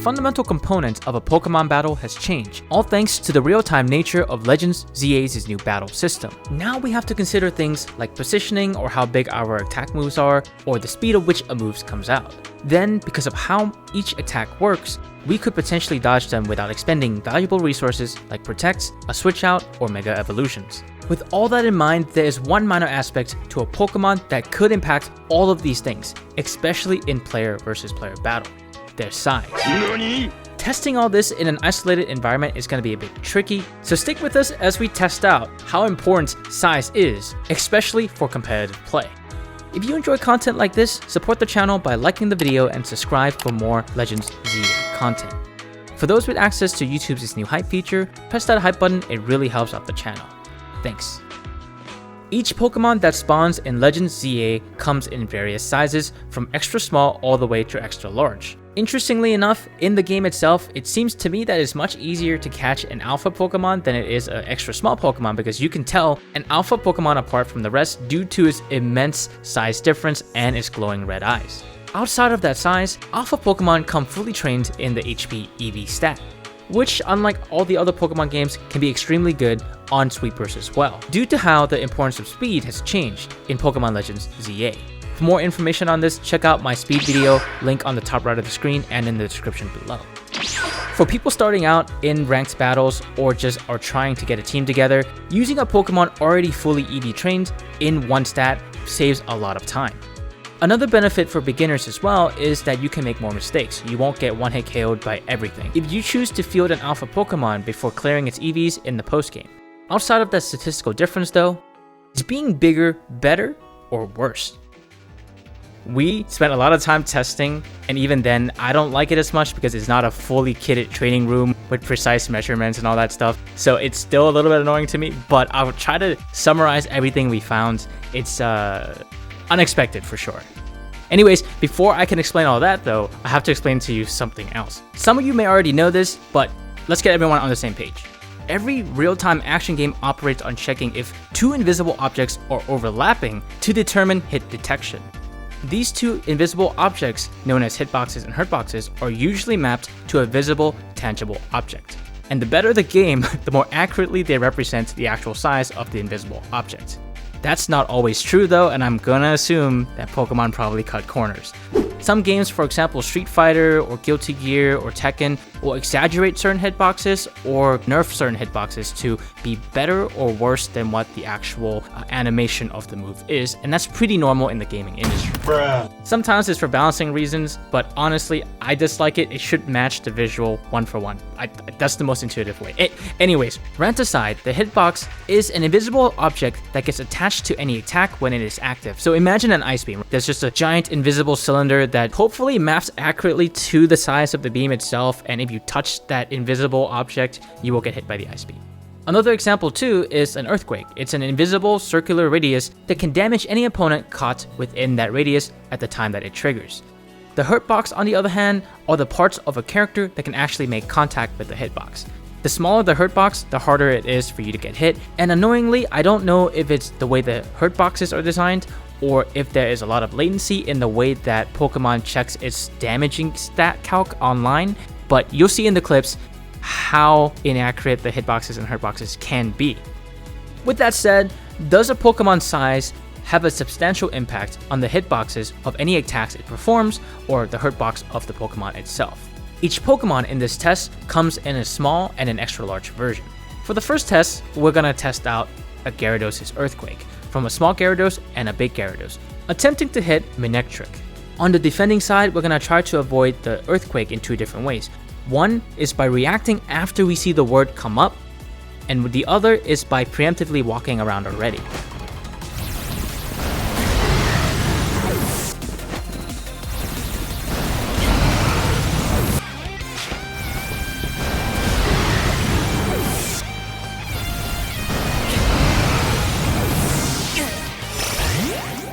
fundamental component of a Pokemon battle has changed, all thanks to the real-time nature of Legends ZA's new battle system. Now we have to consider things like positioning or how big our attack moves are, or the speed at which a move comes out. Then, because of how each attack works, we could potentially dodge them without expending valuable resources like Protects, a Switch Out, or Mega Evolutions. With all that in mind, there is one minor aspect to a Pokemon that could impact all of these things, especially in player versus player battle: their size. Testing all this in an isolated environment is going to be a bit tricky, so stick with us as we test out how important size is, especially for competitive play. If you enjoy content like this, support the channel by liking the video and subscribe for more Legends ZA content. For those with access to YouTube's new hype feature, press that hype button, it really helps out the channel. Thanks. Each Pokemon that spawns in Legends ZA comes in various sizes, from extra small all the way to extra large. Interestingly enough, in the game itself, it seems to me that it's much easier to catch an alpha Pokemon than it is an extra small Pokemon, because you can tell an alpha Pokemon apart from the rest due to its immense size difference and its glowing red eyes. Outside of that size, alpha Pokemon come fully trained in the HP Eevee stat, which, unlike all the other Pokemon games, can be extremely good on sweepers as well, due to how the importance of speed has changed in Pokemon Legends ZA. For more information on this, check out my speed video, link on the top right of the screen and in the description below. For people starting out in ranked battles or just are trying to get a team together, using a Pokemon already fully Eevee trained in one stat saves a lot of time. Another benefit for beginners as well is that you can make more mistakes. You won't get one-hit KO'd by everything if you choose to field an alpha Pokemon before clearing its EVs in the postgame. Outside of that statistical difference though, is being bigger better or worse? We spent a lot of time testing, and even then I don't like it as much because it's not a fully kitted training room with precise measurements and all that stuff, so it's still a little bit annoying to me, but I'll try to summarize everything we found. It's unexpected for sure. Anyways, before I can explain all that though, I have to explain to you something else. Some of you may already know this, but let's get everyone on the same page. Every real-time action game operates on checking if two invisible objects are overlapping to determine hit detection. These two invisible objects, known as hitboxes and hurtboxes, are usually mapped to a visible, tangible object. And the better the game, the more accurately they represent the actual size of the invisible object. That's not always true though, and I'm gonna assume that Pokemon probably cut corners. Some games, for example Street Fighter or Guilty Gear or Tekken, will exaggerate certain hitboxes or nerf certain hitboxes to be better or worse than what the actual animation of the move is, and that's pretty normal in the gaming industry. Sometimes it's for balancing reasons, but honestly, I dislike it. It should match the visual one for one. That's the most intuitive way. Anyways, rant aside, the hitbox is an invisible object that gets attached to any attack when it is active. So imagine an ice beam. There's just a giant invisible cylinder that hopefully maps accurately to the size of the beam itself, and if you touch that invisible object, you will get hit by the ice beam. Another example too is an earthquake. It's an invisible circular radius that can damage any opponent caught within that radius at the time that it triggers. The hurtbox, on the other hand, are the parts of a character that can actually make contact with the hitbox. The smaller the hurtbox, the harder it is for you to get hit, and annoyingly, I don't know if it's the way the hurtboxes are designed or if there is a lot of latency in the way that Pokemon checks its damaging stat calc online, but you'll see in the clips how inaccurate the hitboxes and hurtboxes can be. With that said, does a Pokemon size have a substantial impact on the hitboxes of any attacks it performs or the hurtbox of the Pokemon itself? Each Pokemon in this test comes in a small and an extra large version. For the first test, we're gonna test out a Gyarados' Earthquake from a small Gyarados and a big Gyarados, attempting to hit Manectric. On the defending side, we're gonna try to avoid the Earthquake in two different ways. One is by reacting after we see the word come up, and the other is by preemptively walking around already.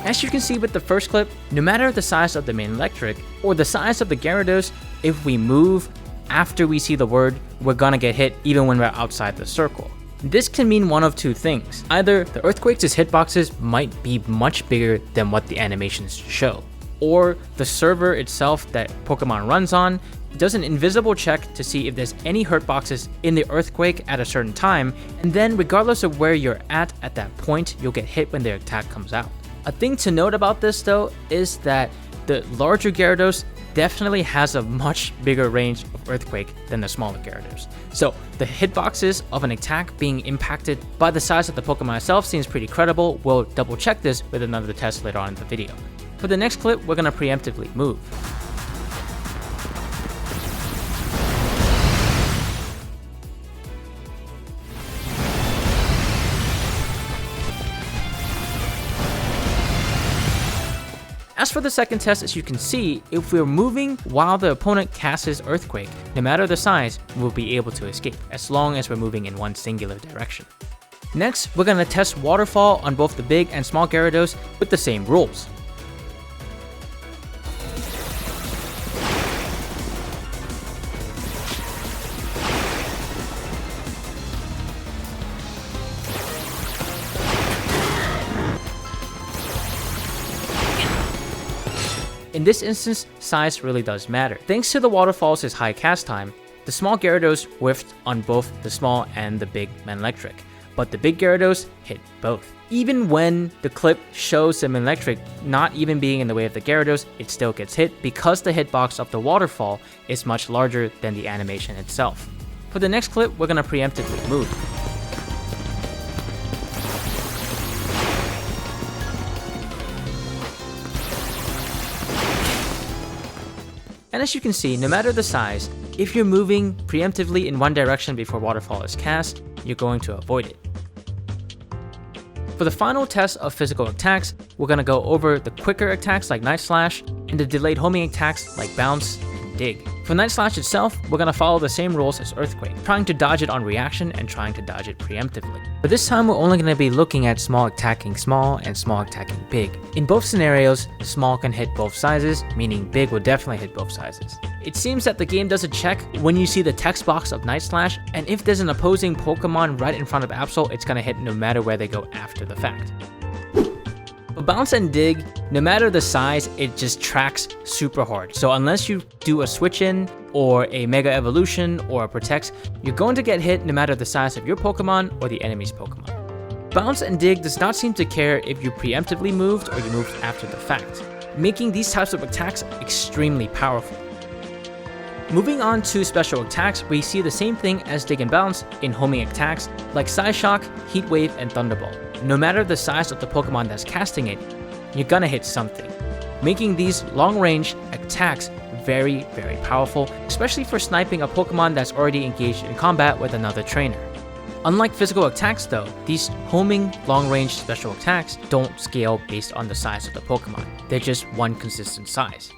As you can see with the first clip, no matter the size of the main electric or the size of the Gyarados, if we move after we see the word, we're gonna get hit even when we're outside the circle. This can mean one of two things. Either the Earthquake's hitboxes might be much bigger than what the animations show, or the server itself that Pokemon runs on It does an invisible check to see if there's any hurt boxes in the earthquake at a certain time, and then regardless of where you're at that point, you'll get hit when their attack comes out. A thing to note about this though is that the larger Gyarados definitely has a much bigger range of earthquake than the smaller Gyarados. So the hitboxes of an attack being impacted by the size of the Pokemon itself seems pretty credible. We'll double check this with another test later on in the video. For the next clip, we're going to preemptively move. As for the second test, as you can see, if we're moving while the opponent casts his Earthquake, no matter the size, we'll be able to escape, as long as we're moving in one singular direction. Next, we're going to test Waterfall on both the big and small Gyarados with the same rules. In this instance, size really does matter. Thanks to the Waterfall's high cast time, the small Gyarados whiffed on both the small and the big Manectric, but the big Gyarados hit both. Even when the clip shows the Manectric not even being in the way of the Gyarados, it still gets hit because the hitbox of the Waterfall is much larger than the animation itself. For the next clip, we're going to preemptively move. And as you can see, no matter the size, if you're moving preemptively in one direction before Waterfall is cast, you're going to avoid it. For the final test of physical attacks, we're going to go over the quicker attacks like Night Slash and the delayed homing attacks like Bounce and Dig. For Night Slash itself, we're going to follow the same rules as Earthquake, trying to dodge it on reaction and trying to dodge it preemptively. But this time we're only going to be looking at small attacking small and small attacking big. In both scenarios, small can hit both sizes, meaning big will definitely hit both sizes. It seems that the game does a check when you see the text box of Night Slash, and if there's an opposing Pokemon right in front of Absol, it's going to hit no matter where they go after the fact. For Bounce and Dig, no matter the size, it just tracks super hard. So unless you do a switch in, or a Mega Evolution, or a Protect, you're going to get hit no matter the size of your Pokemon or the enemy's Pokemon. Bounce and Dig does not seem to care if you preemptively moved or you moved after the fact, making these types of attacks extremely powerful. Moving on to special attacks, we see the same thing as Dig and Bounce in homing attacks like Psyshock, Heat Wave, and Thunderbolt. No matter the size of the Pokemon that's casting it, you're gonna hit something, making these long-range attacks very, very powerful, especially for sniping a Pokemon that's already engaged in combat with another trainer. Unlike physical attacks though, these homing long-range special attacks don't scale based on the size of the Pokemon, they're just one consistent size.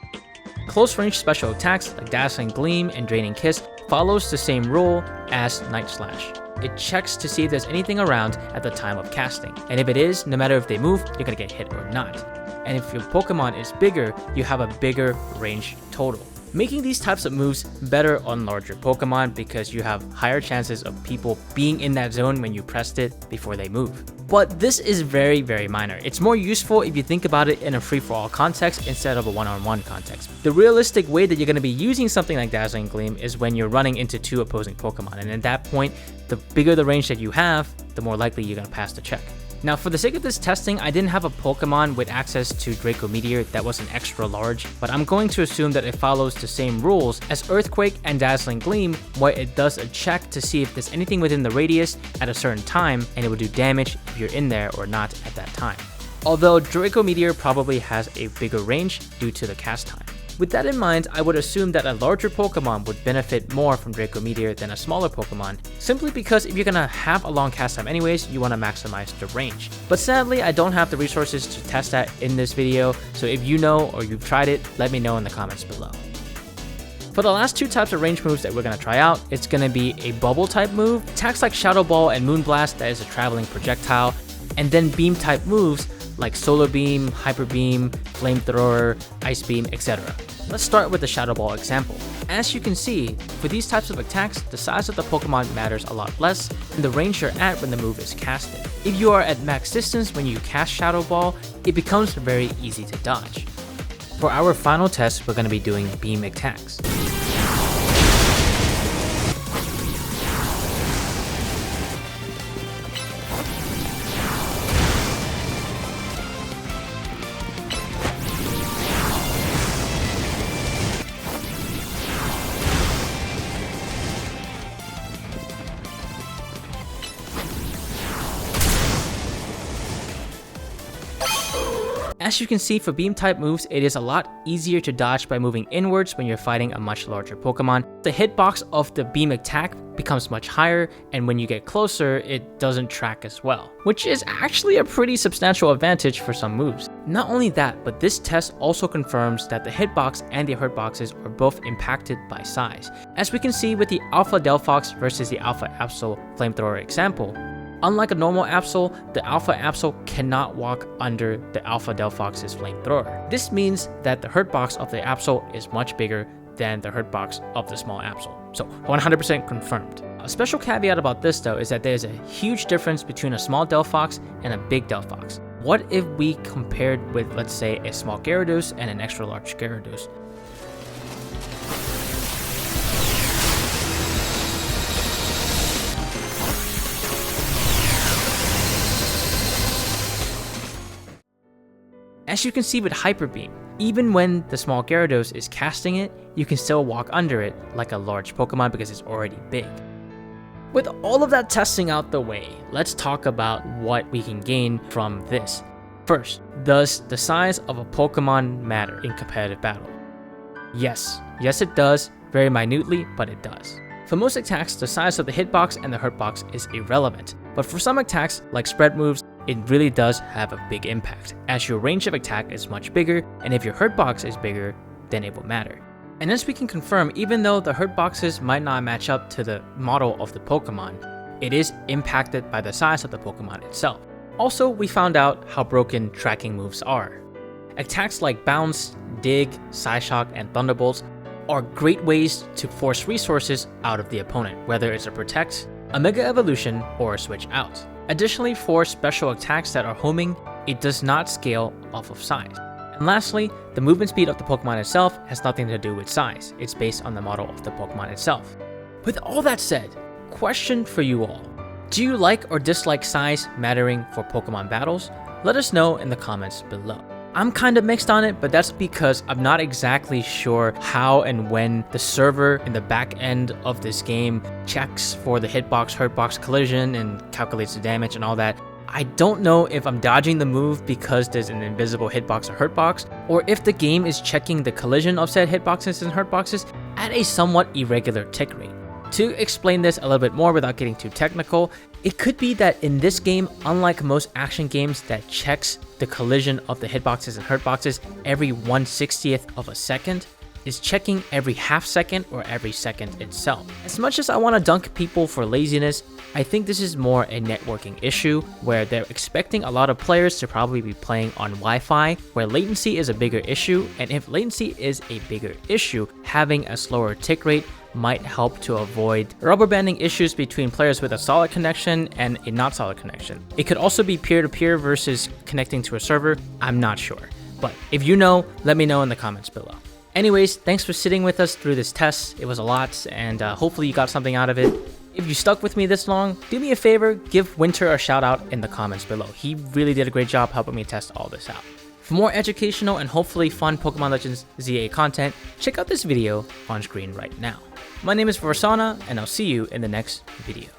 Close-range special attacks like Dazzling Gleam and Draining Kiss follows the same rule as Night Slash. It checks to see if there's anything around at the time of casting, and if it is, no matter if they move, you're gonna get hit or not. And if your Pokemon is bigger, you have a bigger range total, making these types of moves better on larger Pokemon because you have higher chances of people being in that zone when you pressed it before they move. But this is very, very minor. It's more useful if you think about it in a free-for-all context instead of a one-on-one context. The realistic way that you're going to be using something like Dazzling Gleam is when you're running into two opposing Pokemon, and at that point, the bigger the range that you have, the more likely you're going to pass the check. Now, for the sake of this testing, I didn't have a Pokemon with access to Draco Meteor that was an extra large, but I'm going to assume that it follows the same rules as Earthquake and Dazzling Gleam, where it does a check to see if there's anything within the radius at a certain time, and it will do damage if you're in there or not at that time. Although Draco Meteor probably has a bigger range due to the cast time. With that in mind, I would assume that a larger Pokemon would benefit more from Draco Meteor than a smaller Pokemon, simply because if you're gonna have a long cast time anyways, you want to maximize the range. But sadly, I don't have the resources to test that in this video, so if you know or you've tried it, let me know in the comments below. For the last two types of range moves that we're going to try out, it's going to be a bubble type move, attacks like Shadow Ball and Moonblast that is a traveling projectile, and then beam type moves like Solar Beam, Hyper Beam, Flamethrower, Ice Beam, etc. Let's start with the Shadow Ball example. As you can see, for these types of attacks, the size of the Pokemon matters a lot less than the range you're at when the move is casted. If you are at max distance when you cast Shadow Ball, it becomes very easy to dodge. For our final test, we're going to be doing beam attacks. As you can see, for beam type moves, it is a lot easier to dodge by moving inwards when you're fighting a much larger Pokemon. The hitbox of the beam attack becomes much higher, and when you get closer, it doesn't track as well, which is actually a pretty substantial advantage for some moves. Not only that, but this test also confirms that the hitbox and the hurtboxes are both impacted by size. As we can see with the Alpha Delphox versus the Alpha Absol Flamethrower example, unlike a normal Absol, the Alpha Absol cannot walk under the Alpha Delphox's Flamethrower. This means that the hurtbox of the Absol is much bigger than the hurtbox of the small Absol. So 100% confirmed. A special caveat about this though is that there's a huge difference between a small Delphox and a big Delphox. What if we compared with, let's say, a small Gyarados and an extra large Gyarados? As you can see with Hyper Beam, even when the small Gyarados is casting it, you can still walk under it like a large Pokemon because it's already big. With all of that testing out the way, let's talk about what we can gain from this. First, does the size of a Pokemon matter in competitive battle? Yes it does, very minutely, but it does. For most attacks, the size of the hitbox and the hurtbox is irrelevant, but for some attacks, like spread moves, it really does have a big impact, as your range of attack is much bigger, and if your hurtbox is bigger, then it will matter. And as we can confirm, even though the hurtboxes might not match up to the model of the Pokemon, it is impacted by the size of the Pokemon itself. Also, we found out how broken tracking moves are. Attacks like Bounce, Dig, Psyshock, and Thunderbolts are great ways to force resources out of the opponent, whether it's a Protect, a Mega Evolution, or a Switch Out. Additionally, for special attacks that are homing, it does not scale off of size. And lastly, the movement speed of the Pokemon itself has nothing to do with size. It's based on the model of the Pokemon itself. With all that said, question for you all. Do you like or dislike size mattering for Pokemon battles? Let us know in the comments below. I'm kind of mixed on it, but that's because I'm not exactly sure how and when the server in the back end of this game checks for the hitbox, hurtbox collision and calculates the damage and all that. I don't know if I'm dodging the move because there's an invisible hitbox or hurtbox, or if the game is checking the collision of said hitboxes and hurtboxes at a somewhat irregular tick rate. To explain this a little bit more without getting too technical, it could be that in this game, unlike most action games that checks the collision of the hitboxes and hurtboxes every 1/60th of a second, is checking every half second or every second itself. As much as I want to dunk people for laziness, I think this is more a networking issue where they're expecting a lot of players to probably be playing on Wi-Fi, where latency is a bigger issue, and if latency is a bigger issue, having a slower tick rate might help to avoid rubber banding issues between players with a solid connection and a not solid connection. It could also be peer-to-peer versus connecting to a server, I'm not sure. But if you know, let me know in the comments below. Anyways, thanks for sitting with us through this test. It was a lot, and hopefully you got something out of it. If you stuck with me this long, do me a favor, give Winter a shout out in the comments below. He really did a great job helping me test all this out. For more educational and hopefully fun Pokemon Legends ZA content, check out this video on screen right now. My name is Varsona, and I'll see you in the next video.